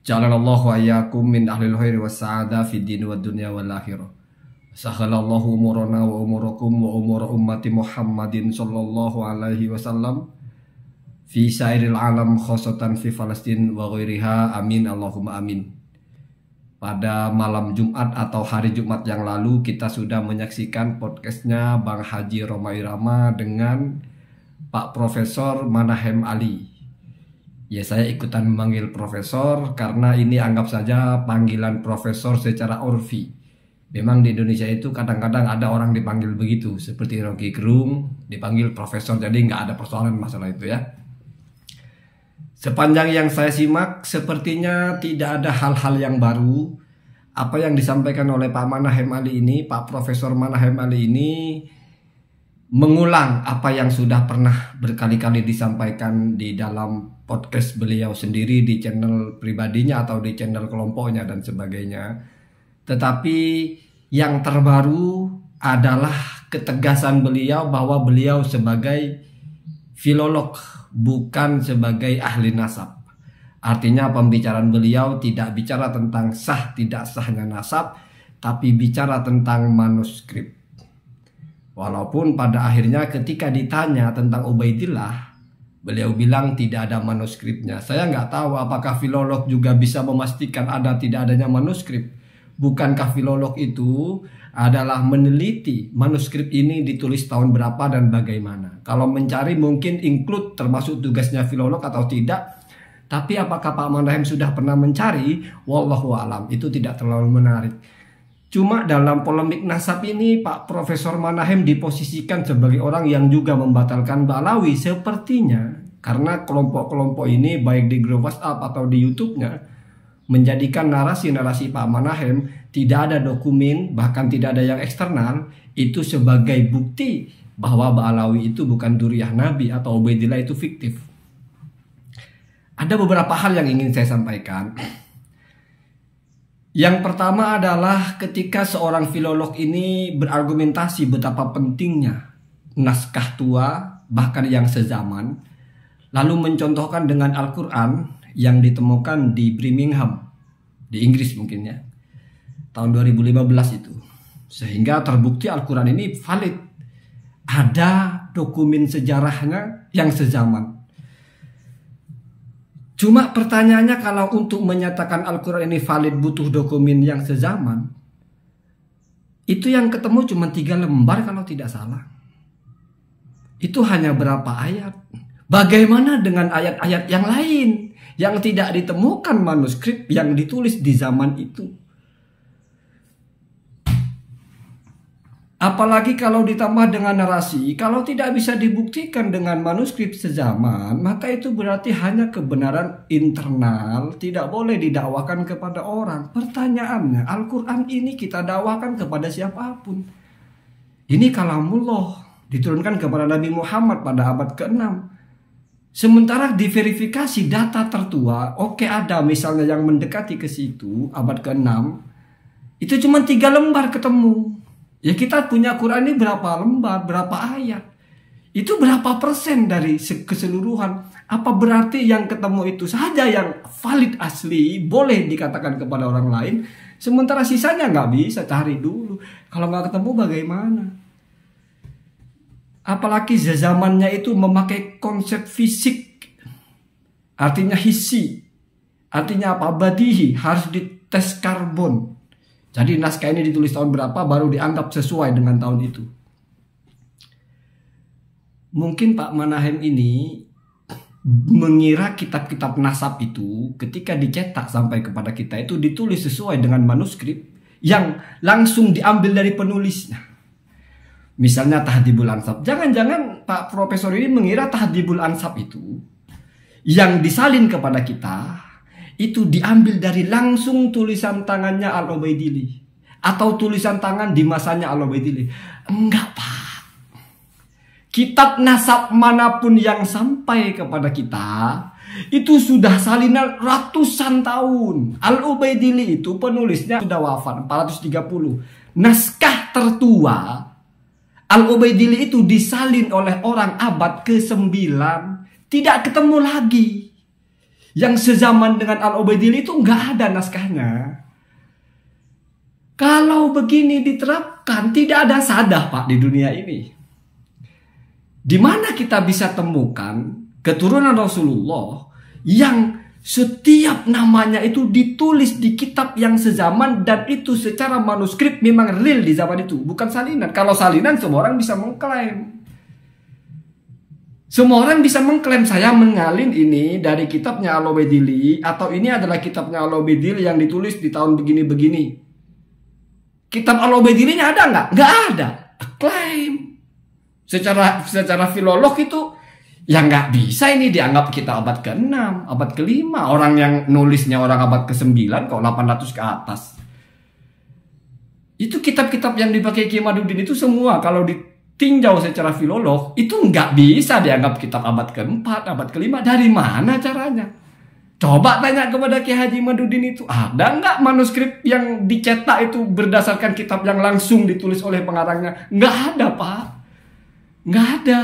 Ja'alallahu wa iyyakum min ahlil khairi was sa'ada fid din wad dunya wal akhirah. Sakhalallahu umurana wa umurakum wa umur ummati Muhammadin sallallahu alaihi wasallam fi sairil alam khosatan fi Palestin wa ghairiha, amin Allahumma amin. Pada malam Jumat atau hari Jumat yang lalu kita sudah menyaksikan podcastnya Bang Haji Rhoma Irama dengan Pak Profesor Manahem Ali. Ya, saya ikutan memanggil profesor karena ini anggap saja panggilan profesor secara urfi. Memang di Indonesia itu kadang-kadang ada orang dipanggil begitu, seperti Rocky Gerung dipanggil profesor, jadi nggak ada persoalan masalah itu ya. Sepanjang yang saya simak, sepertinya tidak ada hal-hal yang baru. Apa yang disampaikan oleh Pak Manahem Ali ini, Pak Profesor Manahem Ali ini mengulang apa yang sudah pernah berkali-kali disampaikan di dalam podcast beliau sendiri di channel pribadinya atau di channel kelompoknya dan sebagainya. Tetapi yang terbaru adalah ketegasan beliau bahwa beliau sebagai filolog, bukan sebagai ahli nasab. Artinya pembicaraan beliau tidak bicara tentang sah tidak sahnya nasab, tapi bicara tentang manuskrip. Walaupun pada akhirnya ketika ditanya tentang Ubaidillah, beliau bilang tidak ada manuskripnya. Saya nggak tahu apakah filolog juga bisa memastikan ada tidak adanya manuskrip. Bukankah filolog itu adalah meneliti manuskrip ini ditulis tahun berapa dan bagaimana. Kalau mencari mungkin include termasuk tugasnya filolog atau tidak. Tapi apakah Pak Manahem sudah pernah mencari? Wallahu alam, itu tidak terlalu menarik. Cuma dalam polemik nasab ini Pak Profesor Manahem diposisikan sebagai orang yang juga membatalkan Ba'alawi sepertinya, karena kelompok-kelompok ini baik di grup WhatsApp atau di YouTube-nya menjadikan narasi-narasi Pak Manahem tidak ada dokumen, bahkan tidak ada yang eksternal, itu sebagai bukti bahwa Ba'alawi itu bukan duriyah Nabi atau Ubaidillah itu fiktif. Ada beberapa hal yang ingin saya sampaikan. Yang pertama adalah ketika seorang filolog ini berargumentasi betapa pentingnya naskah tua bahkan yang sezaman, lalu mencontohkan dengan Al-Quran yang ditemukan di Birmingham, di Inggris mungkin ya, tahun 2015 itu. Sehingga terbukti Al-Quran ini valid. Ada dokumen sejarahnya yang sezaman. Cuma pertanyaannya, kalau untuk menyatakan Al-Quran ini valid butuh dokumen yang sezaman, itu yang ketemu cuma 3 lembar kalau tidak salah. Itu hanya berapa ayat. Bagaimana dengan ayat-ayat yang lain yang tidak ditemukan manuskrip yang ditulis di zaman itu? Apalagi kalau ditambah dengan narasi, kalau tidak bisa dibuktikan dengan manuskrip sezaman, maka itu berarti hanya kebenaran internal, tidak boleh didakwakan kepada orang. Pertanyaannya, Al-Quran ini kita dakwakan kepada siapapun. Ini kalamullah, diturunkan kepada Nabi Muhammad pada abad ke-6. Sementara diverifikasi data tertua, oke ada misalnya yang mendekati ke situ, abad ke-6, itu cuma 3 lembar ketemu. Ya kita punya Quran ini berapa lembar, berapa ayat. Itu berapa persen dari keseluruhan. Apa berarti yang ketemu itu saja yang valid asli, boleh dikatakan kepada orang lain. Sementara sisanya nggak bisa, cari dulu. Kalau nggak ketemu bagaimana? Apalagi zamannya itu memakai konsep fisik. Artinya hisi. Artinya apa? Badihi, harus dites karbon. Jadi naskah ini ditulis tahun berapa baru dianggap sesuai dengan tahun itu. Mungkin Pak Manahem ini mengira kitab-kitab nasab itu ketika dicetak sampai kepada kita itu ditulis sesuai dengan manuskrip yang langsung diambil dari penulisnya. Misalnya Tahdhibul Ansab. Jangan-jangan Pak Profesor ini mengira Tahdhibul Ansab itu yang disalin kepada kita itu diambil dari langsung tulisan tangannya Al-Ubaidili atau tulisan tangan di masanya Al-Ubaidili. Enggak Pak. Kitab nasab manapun yang sampai kepada kita itu sudah salinan ratusan tahun. Al-Ubaidili itu penulisnya sudah wafat 430. Naskah tertua Al-Ubaidili itu disalin oleh orang abad ke-9. Tidak ketemu lagi. Yang sezaman dengan Al-Ubaidillah itu nggak ada naskahnya. Kalau begini diterapkan, tidak ada sadah Pak di dunia ini. Di mana kita bisa temukan keturunan Rasulullah yang setiap namanya itu ditulis di kitab yang sezaman dan itu secara manuskrip memang real di zaman itu, bukan salinan. Kalau salinan semua orang bisa mengklaim. Semua orang bisa mengklaim saya mengalin ini dari kitabnya Al-Ubaidillah atau ini adalah kitabnya Al-Ubaidillah yang ditulis di tahun begini-begini. Kitab Al-Ubaidillahnya ada nggak? Nggak ada. Klaim. Secara filolog itu ya nggak bisa ini dianggap kita abad ke-6, abad ke-5. Orang yang nulisnya orang abad ke-9 kok 800 ke atas. Itu kitab-kitab yang dipakai Kiai Madudin itu semua kalau ditinjau secara filolog itu nggak bisa dianggap kitab abad ke-4, abad ke-5. Dari mana caranya? Coba tanya kepada Kiai Haji Madudin itu, ada nggak manuskrip yang dicetak itu berdasarkan kitab yang langsung ditulis oleh pengarangnya? Nggak ada Pak, nggak ada.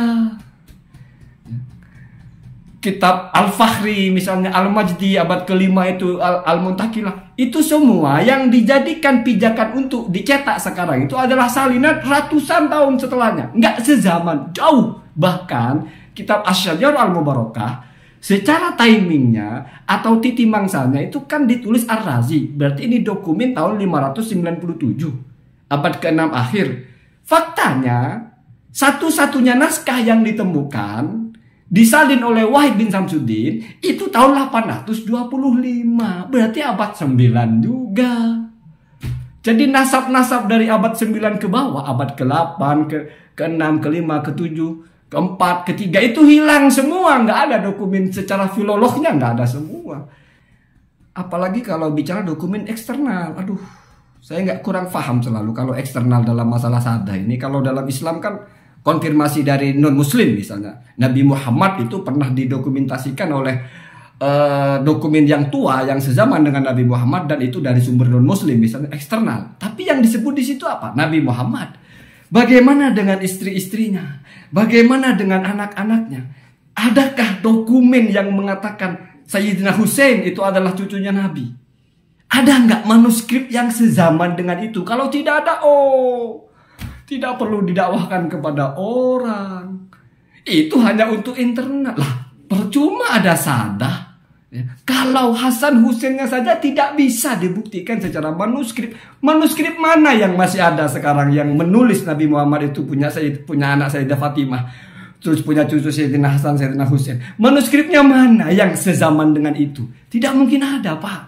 Kitab Al-Fakhri misalnya, Al-Majdi abad ke-5 itu, Al-Muntakilah, itu semua yang dijadikan pijakan untuk dicetak sekarang itu adalah salinan ratusan tahun setelahnya, nggak sezaman, jauh. Bahkan kitab Asy-Syajar Al-Mubarakah secara timingnya atau titi mangsalnya itu kan ditulis Ar-Razi, berarti ini dokumen tahun 597, abad ke-6 akhir. Faktanya satu-satunya naskah yang ditemukan disalin oleh Wahid bin Samsuddin itu tahun 825. Berarti abad 9 juga. Jadi nasab-nasab dari abad 9 ke bawah, abad ke-8, ke-6, ke-5, ke-7, ke-4, ke-3 itu hilang semua. Nggak ada dokumen secara filolognya, nggak ada semua. Apalagi kalau bicara dokumen eksternal. Aduh, saya nggak kurang paham selalu kalau eksternal dalam masalah sadah ini. Kalau dalam Islam kan konfirmasi dari non-muslim misalnya. Nabi Muhammad itu pernah didokumentasikan oleh dokumen yang tua yang sezaman dengan Nabi Muhammad dan itu dari sumber non-muslim misalnya, eksternal. Tapi yang disebut di situ apa? Nabi Muhammad. Bagaimana dengan istri-istrinya? Bagaimana dengan anak-anaknya? Adakah dokumen yang mengatakan Sayyidina Hussein itu adalah cucunya Nabi? Ada nggak manuskrip yang sezaman dengan itu? Kalau tidak ada, tidak perlu didakwahkan kepada orang. Itu hanya untuk internal. Lah, percuma ada sadah. Ya. Kalau Hasan Husainnya saja tidak bisa dibuktikan secara manuskrip. Manuskrip mana yang masih ada sekarang yang menulis Nabi Muhammad itu punya anak Sayyidah Fatimah, terus punya cucu Sayyidina Hasan, Sayyidina Husain. Manuskripnya mana yang sezaman dengan itu? Tidak mungkin ada, Pak.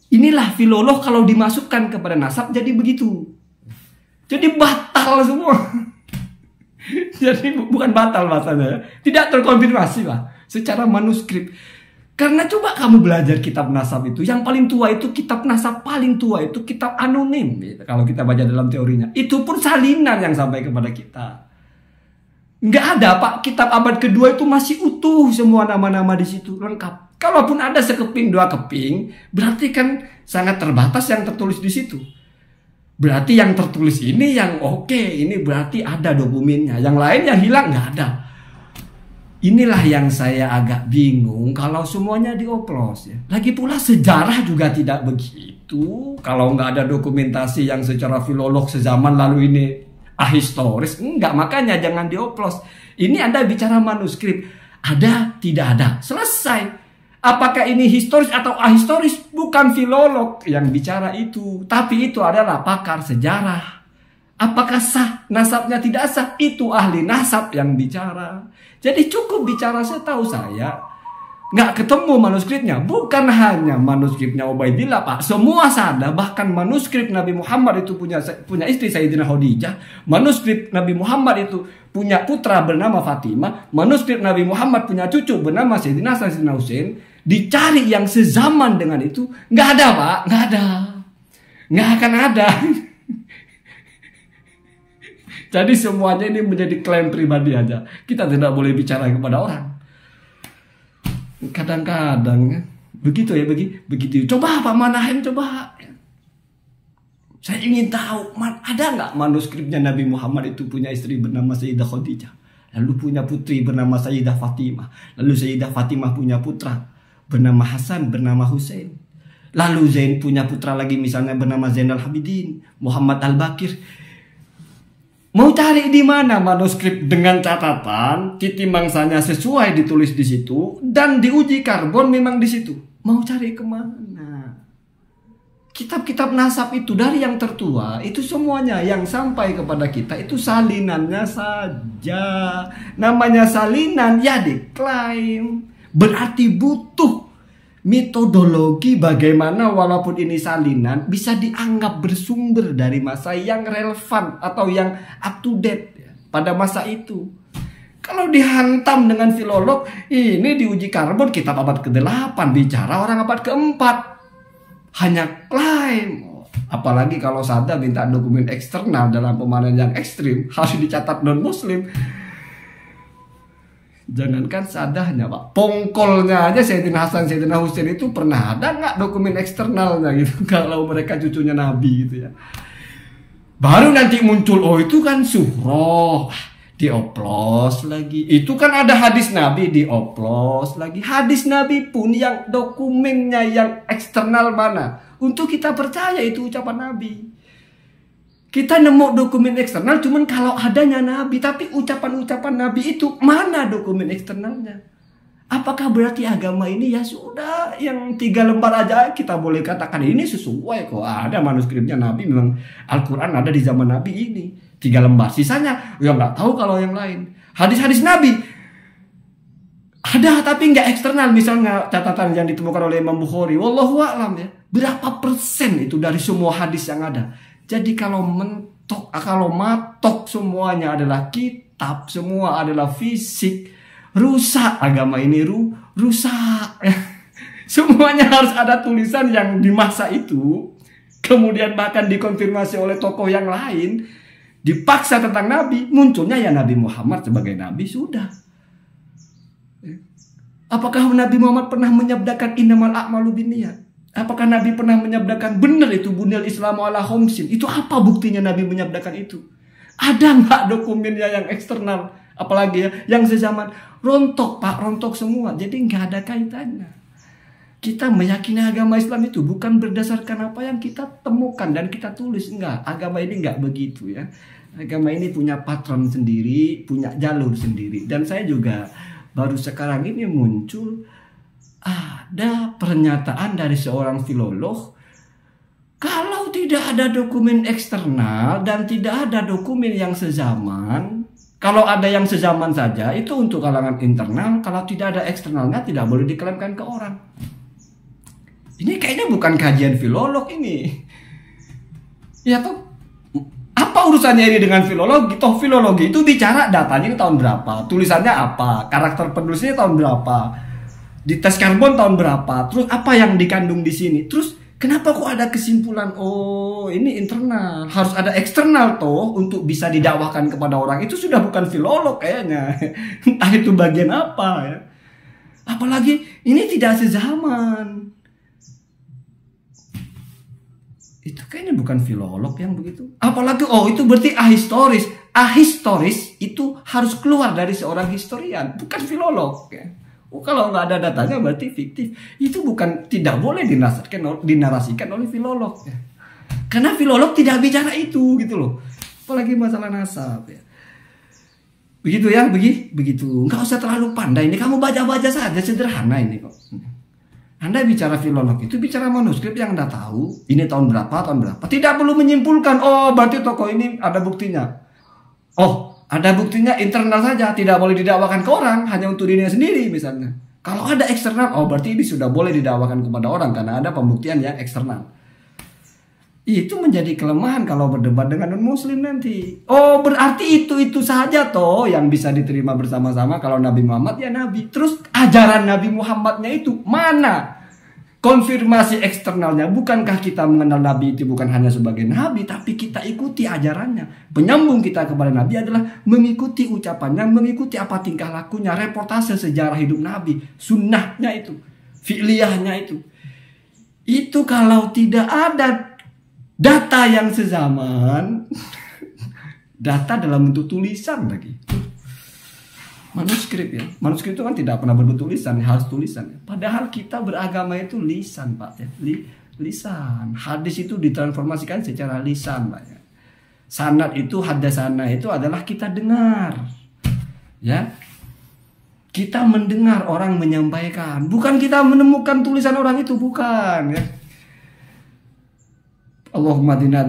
Inilah filolog kalau dimasukkan kepada nasab jadi begitu. Jadi batal semua. Jadi bukan batal bahasanya, tidak terkonfirmasi lah secara manuskrip. Karena coba kamu belajar kitab nasab itu, yang paling tua itu kitab nasab paling tua itu kitab anonim. Kalau kita baca dalam teorinya, itu pun salinan yang sampai kepada kita. Nggak ada Pak, kitab abad kedua itu masih utuh semua nama-nama di situ lengkap. Kalaupun ada sekeping dua keping, berarti kan sangat terbatas yang tertulis di situ. Berarti yang tertulis ini yang oke, ini berarti ada dokumennya. Yang lain yang hilang nggak ada. Inilah yang saya agak bingung kalau semuanya dioplos ya. Lagi pula sejarah juga tidak begitu. Kalau nggak ada dokumentasi yang secara filolog sezaman lalu ini ahistoris, enggak, makanya jangan dioplos. Ini Anda bicara manuskrip, ada tidak ada, selesai. Apakah ini historis atau ahistoris? Bukan filolog yang bicara itu, tapi itu adalah pakar sejarah. Apakah sah nasabnya tidak sah? Itu ahli nasab yang bicara. Jadi cukup bicara setahu saya. Nggak ketemu manuskripnya. Bukan hanya manuskripnya Ubaidillah Pak. Semua sadah, bahkan manuskrip Nabi Muhammad itu punya istri Sayyidina Khadijah. Manuskrip Nabi Muhammad itu punya putra bernama Fatimah. Manuskrip Nabi Muhammad punya cucu bernama Sayyidina Hasan, Sayyidina Husain. Dicari yang sezaman dengan itu, nggak ada Pak, nggak ada, nggak akan ada. Jadi semuanya ini menjadi klaim pribadi aja. Kita tidak boleh bicara kepada orang. Kadang-kadang begitu ya, begitu. Coba Pak Manahem, coba. Saya ingin tahu, ada nggak manuskripnya Nabi Muhammad itu punya istri bernama Sayyidah Khadijah, lalu punya putri bernama Sayyidah Fatimah, lalu Sayyidah Fatimah punya putra bernama Hasan, bernama Husain. Lalu Zain punya putra lagi misalnya bernama Zainal Abidin, Muhammad Al-Bakir. Mau cari di mana manuskrip dengan catatan titik mangsanya sesuai ditulis di situ dan diuji karbon memang di situ. Mau cari kemana? Kitab-kitab nasab itu dari yang tertua itu semuanya yang sampai kepada kita itu salinannya saja. Namanya salinan ya diklaim. Berarti butuh metodologi bagaimana walaupun ini salinan bisa dianggap bersumber dari masa yang relevan atau yang up to date pada masa itu. Kalau dihantam dengan filolog, ini diuji karbon kitab abad ke-8 bicara orang abad ke-4. Hanya klaim. Apalagi kalau Sada minta dokumen eksternal dalam pemahaman yang ekstrim harus dicatat non muslim. Jangankan sadahnya Pak, pongkolnya aja Sayyidina Hasan, Sayyidina Husain itu pernah ada nggak dokumen eksternalnya gitu kalau mereka cucunya Nabi gitu ya. Baru nanti muncul, oh itu kan surah, dioplos lagi. Itu kan ada hadis Nabi, dioplos lagi. Hadis Nabi pun yang dokumennya yang eksternal mana? Untuk kita percaya itu ucapan Nabi. Kita nemu dokumen eksternal cuman kalau adanya Nabi. Tapi ucapan-ucapan Nabi itu mana dokumen eksternalnya? Apakah berarti agama ini ya sudah yang 3 lembar aja kita boleh katakan ini sesuai kok. Ada manuskripnya Nabi memang Al-Quran ada di zaman Nabi ini 3 lembar. Sisanya ya nggak tahu kalau yang lain. Hadis-hadis Nabi ada tapi nggak eksternal. Misalnya catatan yang ditemukan oleh Imam Bukhari. Wallahu a'lam ya. Berapa persen itu dari semua hadis yang ada? Jadi kalau matok semuanya adalah kitab, semua adalah fisik, rusak agama ini rusak. Semuanya harus ada tulisan yang di masa itu, kemudian bahkan dikonfirmasi oleh tokoh yang lain, dipaksa tentang Nabi, munculnya ya Nabi Muhammad sebagai Nabi sudah. Apakah Nabi Muhammad pernah menyabdakan innamal a'malu binniyat? Apakah Nabi pernah menyabdakan benar itu bunyal Islamu ala khomsin? Itu apa buktinya Nabi menyabdakan itu? Ada nggak dokumennya yang eksternal? Apalagi ya yang sezaman rontok Pak, rontok semua. Jadi nggak ada kaitannya. Kita meyakini agama Islam itu bukan berdasarkan apa yang kita temukan dan kita tulis. Enggak, agama ini nggak begitu ya. Agama ini punya patron sendiri, punya jalur sendiri. Dan saya juga baru sekarang ini muncul ada pernyataan dari seorang filolog, kalau tidak ada dokumen eksternal dan tidak ada dokumen yang sezaman, kalau ada yang sezaman saja itu untuk kalangan internal, kalau tidak ada eksternalnya tidak boleh diklaimkan ke orang. Ini kayaknya bukan kajian filolog ini. Ya toh, apa urusannya ini dengan filologi? Toh filologi itu bicara datanya ini tahun berapa, tulisannya apa, karakter penulisnya tahun berapa, di tes karbon tahun berapa, terus apa yang dikandung di sini, terus kenapa kok ada kesimpulan oh ini internal, harus ada eksternal toh untuk bisa didakwahkan kepada orang. Itu sudah bukan filolog kayaknya. Entah itu bagian apa ya. Apalagi ini tidak sezaman. Itu kayaknya bukan filolog yang begitu. Apalagi oh itu berarti ahistoris. Ahistoris itu harus keluar dari seorang historian, bukan filolog ya. Oh, kalau nggak ada datanya berarti fiktif. Itu bukan, tidak boleh dinarasikan oleh filolog ya. Karena filolog tidak bicara itu gitu loh. Apalagi masalah nasab ya. Begitu ya, begitu. Nggak usah terlalu pandai. Ini kamu baca-baca saja, sederhana ini kok. Anda bicara filolog itu bicara manuskrip yang Anda tahu. Ini tahun berapa. Tidak perlu menyimpulkan. Oh berarti tokoh ini ada buktinya. Oh ada buktinya internal saja, tidak boleh didakwakan ke orang, hanya untuk dirinya sendiri misalnya. Kalau ada eksternal, oh berarti ini sudah boleh didakwakan kepada orang karena ada pembuktian yang eksternal. Itu menjadi kelemahan kalau berdebat dengan non-muslim nanti. Oh berarti itu saja toh yang bisa diterima bersama-sama kalau Nabi Muhammad ya Nabi. Terus ajaran Nabi Muhammadnya itu mana? Konfirmasi eksternalnya, bukankah kita mengenal Nabi itu bukan hanya sebagai Nabi, tapi kita ikuti ajarannya. Penyambung kita kepada Nabi adalah mengikuti ucapannya, mengikuti apa tingkah lakunya, reportase sejarah hidup Nabi, sunnahnya itu, fi'liyahnya itu. Itu kalau tidak ada data yang sezaman, data dalam bentuk tulisan lagi. manuskrip ya. Manuskrip itu kan tidak pernah berbentuk lisan, harus tulisan. Padahal kita beragama itu lisan, Pak ya. Lisan. Hadis itu ditransformasikan secara lisan, Pak ya. Sanad itu, hadasana itu adalah kita dengar. Ya. Kita mendengar orang menyampaikan, bukan kita menemukan tulisan orang itu, bukan ya. Allahumma dina